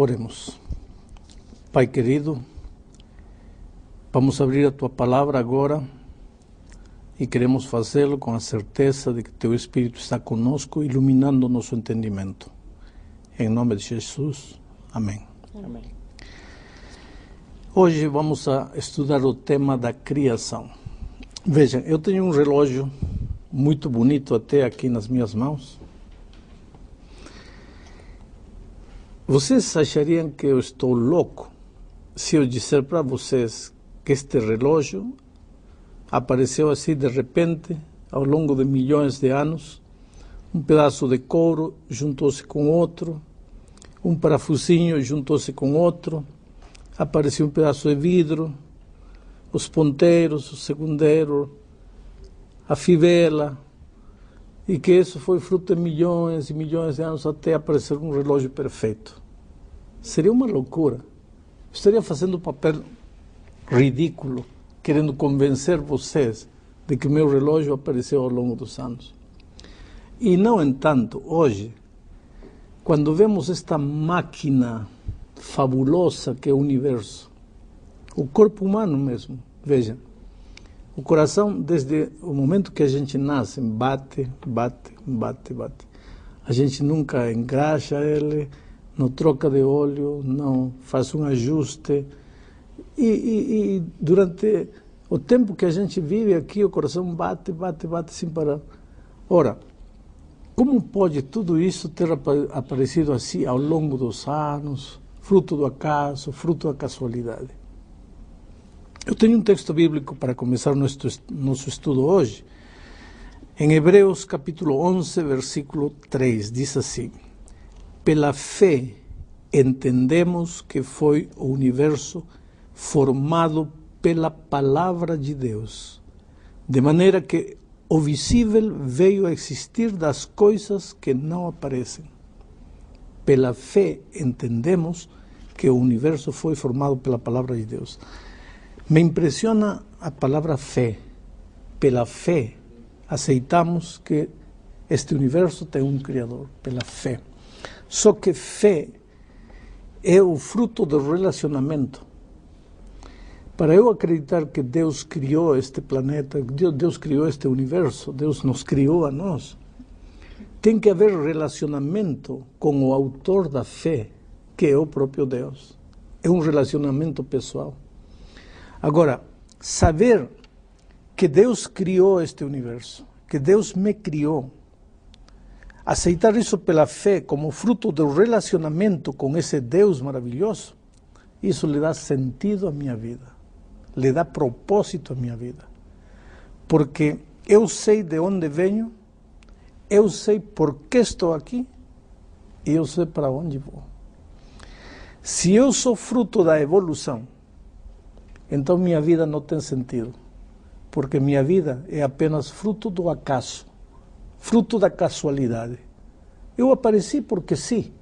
Oremos. Pai querido, vamos abrir a Tua Palavra agora e queremos fazê-lo com a certeza de que Teu Espírito está conosco, iluminando o nosso entendimento. Em nome de Jesus, amém. Amém. Hoje vamos a estudar o tema da criação. Vejam, eu tenho um relógio muito bonito até aqui nas minhas mãos. Vocês achariam que eu estou louco se eu disser para vocês que este relógio apareceu assim de repente, ao longo de milhões de anos, um pedaço de couro juntou-se com outro, um parafusinho juntou-se com outro, apareceu um pedaço de vidro, os ponteiros, o segundero, a fivela, e que isso foi fruto de milhões e milhões de anos até aparecer um relógio perfeito. Seria uma loucura. Estaria fazendo um papel ridículo, querendo convencer vocês de que o meu relógio apareceu ao longo dos anos. E, no entanto, hoje, quando vemos esta máquina fabulosa que é o universo, o corpo humano mesmo, vejam, o coração, desde o momento que a gente nasce, bate, bate, bate, bate. A gente nunca engraxa ele, não troca de óleo, não faz um ajuste. E durante o tempo que a gente vive aqui, o coração bate, bate, bate sem parar. Ora, como pode tudo isso ter aparecido assim ao longo dos anos, fruto do acaso, fruto da casualidade? Eu tenho um texto bíblico para começar nosso estudo hoje. Em Hebreus capítulo 11, versículo 3, diz assim: pela fé entendemos que foi o universo formado pela palavra de Deus, de maneira que o visível veio a existir das coisas que não aparecem. Pela fé entendemos que o universo foi formado pela palavra de Deus. Me impressiona a palavra fé. Pela fé aceitamos que este universo tem um Criador, pela fé. Só que fé é o fruto do relacionamento. Para eu acreditar que Deus criou este planeta, Deus criou este universo, Deus nos criou a nós, tem que haver relacionamento com o autor da fé, que é o próprio Deus. É um relacionamento pessoal. Agora, saber que Deus criou este universo, que Deus me criou, aceitar isso pela fé como fruto do relacionamento com esse Deus maravilhoso, isso lhe dá sentido à minha vida, lhe dá propósito à minha vida. Porque eu sei de onde venho, eu sei por que estou aqui e eu sei para onde vou. Se eu sou fruto da evolução, então minha vida não tem sentido, porque minha vida é apenas fruto do acaso, fruto da casualidade. Eu apareci porque sim.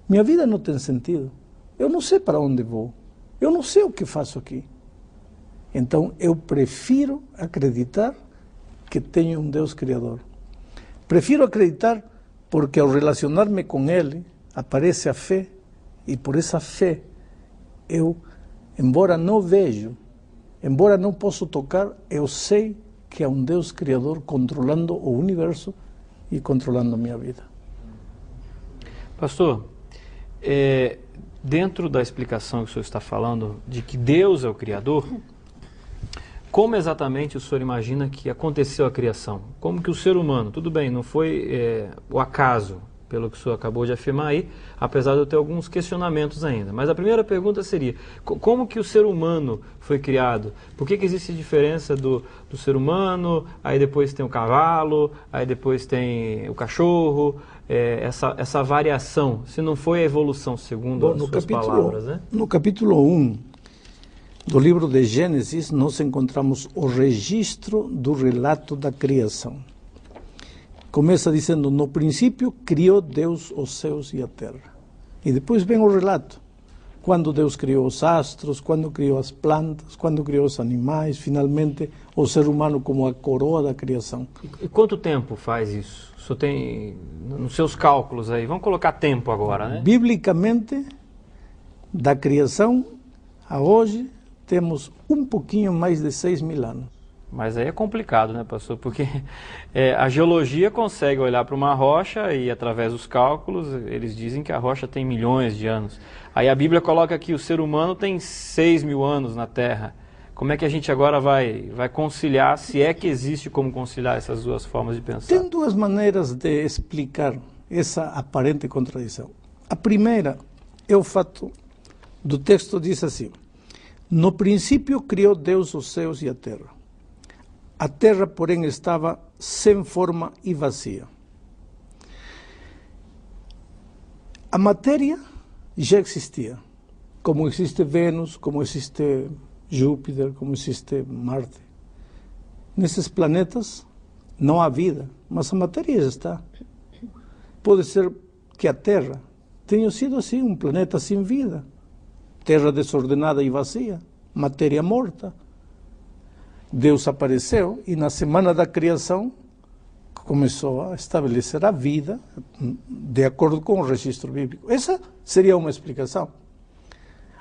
Minha vida não tem sentido. Eu não sei para onde vou. Eu não sei o que faço aqui. Então eu prefiro acreditar que tenho um Deus Criador. Prefiro acreditar porque ao relacionar-me com Ele, aparece a fé, e por essa fé eu, embora não vejo, embora não possa tocar, eu sei que há um Deus Criador controlando o universo e controlando a minha vida. Pastor, dentro da explicação que o senhor está falando de que Deus é o Criador, como exatamente o senhor imagina que aconteceu a criação? Como que o ser humano, tudo bem, não foi o acaso, pelo que o senhor acabou de afirmar aí, apesar de eu ter alguns questionamentos ainda. Mas a primeira pergunta seria, como que o ser humano foi criado? Por que existe diferença do ser humano, aí depois tem o cavalo, aí depois tem o cachorro, essa variação, se não foi a evolução segundo as suas palavras, né? No capítulo 1 do livro de Gênesis, nós encontramos o registro do relato da criação. Começa dizendo, no princípio criou Deus os céus e a terra. E depois vem o relato. Quando Deus criou os astros, quando criou as plantas, quando criou os animais, finalmente o ser humano como a coroa da criação. E quanto tempo faz isso? O senhor tem nos seus cálculos aí, vamos colocar tempo agora, né? Biblicamente, Da criação a hoje, temos um pouquinho mais de 6.000 anos. Mas aí é complicado, né, pastor? Porque a geologia consegue olhar para uma rocha e, através dos cálculos, eles dizem que a rocha tem milhões de anos. Aí a Bíblia coloca que o ser humano tem 6.000 anos na Terra. Como é que a gente agora vai conciliar, se é que existe como conciliar essas duas formas de pensar? Tem duas maneiras de explicar essa aparente contradição. A primeira é o fato do texto, diz assim: no princípio criou Deus os céus e a terra. A terra, porém, estava sem forma e vazia. A matéria já existia, como existe Vênus, como existe Júpiter, como existe Marte. Nesses planetas não há vida, mas a matéria já está. Pode ser que a Terra tenha sido assim, um planeta sem vida. Terra desordenada e vazia, matéria morta. Deus apareceu e na semana da criação começou a estabelecer a vida de acordo com o registro bíblico. Essa seria uma explicação.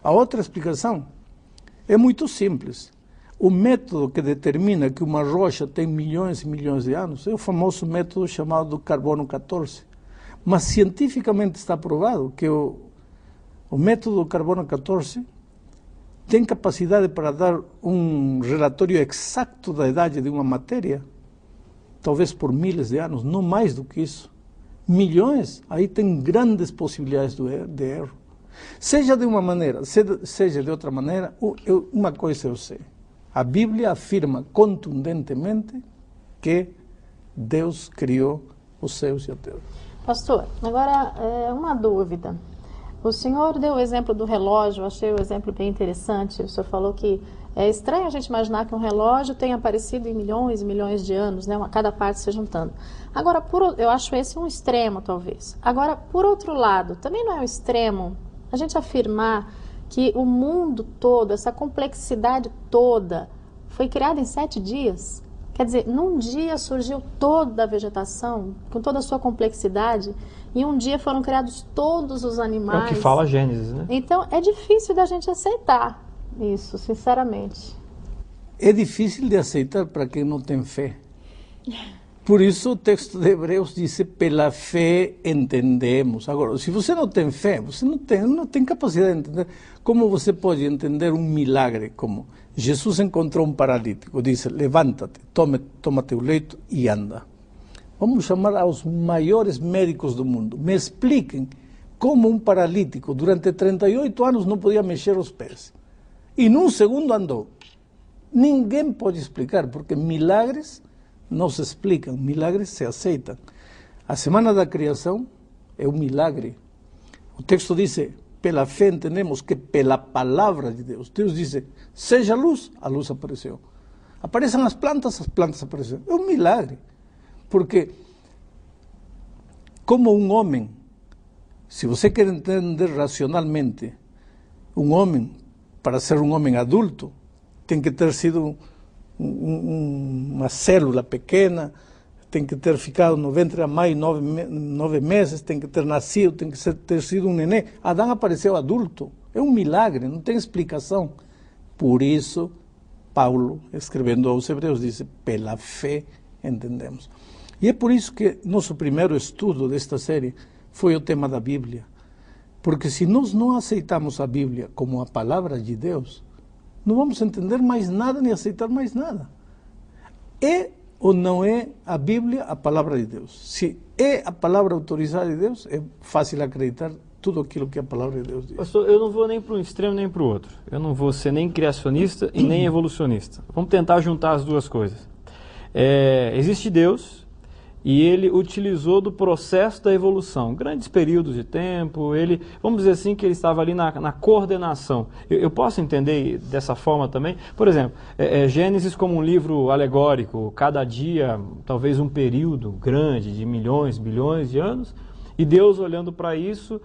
A outra explicação é muito simples. O método que determina que uma rocha tem milhões e milhões de anos é o famoso método chamado do carbono 14. Mas cientificamente está provado que o método do carbono 14 tem capacidade para dar um relatório exato da idade de uma matéria, talvez por miles de anos, não mais do que isso. Milhões, aí tem grandes possibilidades de erro. Seja de uma maneira, seja de outra maneira, uma coisa eu sei. A Bíblia afirma contundentemente que Deus criou os céus e a terra. Pastor, agora uma dúvida. O senhor deu o exemplo do relógio, eu achei o exemplo bem interessante. O senhor falou que é estranho a gente imaginar que um relógio tenha aparecido em milhões e milhões de anos, né? Cada parte se juntando. Agora, eu acho esse um extremo, talvez. Agora, por outro lado, também não é um extremo a gente afirmar que o mundo todo, essa complexidade toda, foi criada em 7 dias? Quer dizer, num dia surgiu toda a vegetação, com toda a sua complexidade, e um dia foram criados todos os animais. É o que fala Gênesis, né? Então, é difícil da gente aceitar isso, sinceramente. É difícil de aceitar para quem não tem fé. Por isso o texto de Hebreus diz, pela fé entendemos. Agora, se você não tem fé, você não tem capacidade de entender. Como você pode entender um milagre como Jesus encontrou um paralítico, disse, levanta-te, toma teu leito e anda. Vamos chamar aos maiores médicos do mundo. Me expliquem como um paralítico, durante 38 anos, não podia mexer os pés. E num segundo andou. Ninguém pode explicar, porque milagres não se explicam, milagres se aceitam. A semana da criação é um milagre. O texto diz, pela fé entendemos que pela palavra de Deus. Deus diz, seja luz, a luz apareceu. Aparecem as plantas apareceram. É um milagre. Porque, como um homem, se você quer entender racionalmente, um homem, para ser um homem adulto, tem que ter sido uma célula pequena, tem que ter ficado no ventre da mãe 9 meses, tem que ter nascido, tem que ter sido um neném. Adão apareceu adulto. É um milagre, não tem explicação. Por isso, Paulo, escrevendo aos Hebreus, diz, pela fé entendemos. E é por isso que nosso primeiro estudo desta série foi o tema da Bíblia. Porque se nós não aceitamos a Bíblia como a palavra de Deus, não vamos entender mais nada, nem aceitar mais nada. É ou não é a Bíblia a palavra de Deus? Se é a palavra autorizada de Deus, é fácil acreditar tudo aquilo que a palavra de Deus diz. Pastor, eu não vou nem para um extremo nem para o outro. Eu não vou ser nem criacionista e nem evolucionista. Vamos tentar juntar as duas coisas. Existe Deus e ele utilizou do processo da evolução, grandes períodos de tempo, vamos dizer assim que ele estava ali na coordenação. Eu posso entender dessa forma também? Por exemplo, Gênesis como um livro alegórico, cada dia talvez um período grande de milhões, bilhões de anos, e Deus olhando para isso